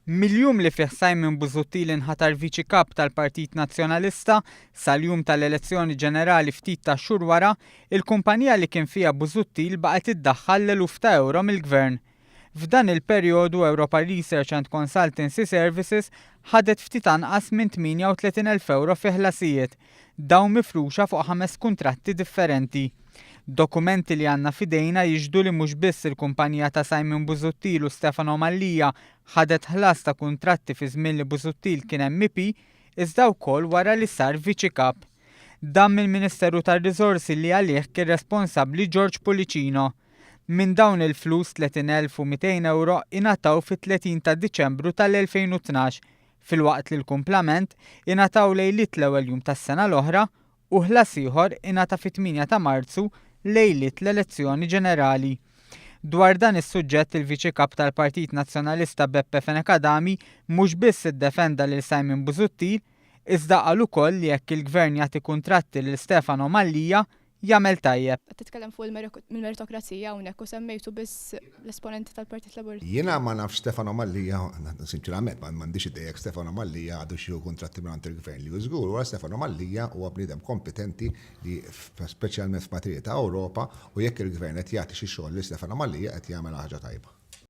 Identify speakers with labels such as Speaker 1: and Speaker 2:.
Speaker 1: Mill-jum li fih Simon Busuttil inħatar viċi kap tal-Partit Nazzjonalista sal-jum tal-elezzjoni ġenerali ftit ta' xhur wara, il-kumpanija li kien fiha Busuttil baqgħet iddaħħal l-eluf ta' euro mill-gvern. F'dan il-perjodu Europa Research and Consultancy Services ħadet ftit anqas minn 38,000 euro fi ħlasijiet, dawn mifruxa fuq 5 kuntratti differenti. Dokumenti li għandna fidejna jiġdu li mhux biss il-kumpanija ta' Simon Busuttil u Stefano Mallija ħadet ħlas ta' kuntratti fi żmien li Busuttil kien MP, iżda wkoll wara li sar viċi kap. Dan mill-Ministeru tar-Riżorsi li għalih kien responsabbli George Pulicino. Minn dawn il-flus 30,200 euro ingħataw fit-30 ta' Diċembru tal-2012, filwaqt li l-kumplament ingħataw lejliet l-ewwel jum tas-sena l-oħra u ħlas ieħor ingħata fit-8 ta' Marzu lejliet l-elezzjoni ġenerali. Dwar dan is-suġġett il-Viċi Kap tal-Partit Nazzjonalista Beppe Fenekadami mhux biss iddefenda lil Simon Busuttil, iżda qal ukoll li jekk il-Gvern jagħti kuntratti lil Stefano Mallija jagħmel tajjeb.
Speaker 2: Titkellem fuq il-meritokrazija hawnhekk u semmejtu biss l-esponenti tal-Partit Laburista.
Speaker 3: Jiena ma nafx Stefano Mallija, sinċerament m'għandix idea jekk Stefano Mallija għadu xi kuntratti minn il-Gvern li żgur wara Stefano Mallija huwa bniedem kompetenti li speċjalment f'materja ta' Ewropa u jekk il-Gvern qed jagħti xi xogħol li Stefano Mallija qed jagħmel ħaġa tajba.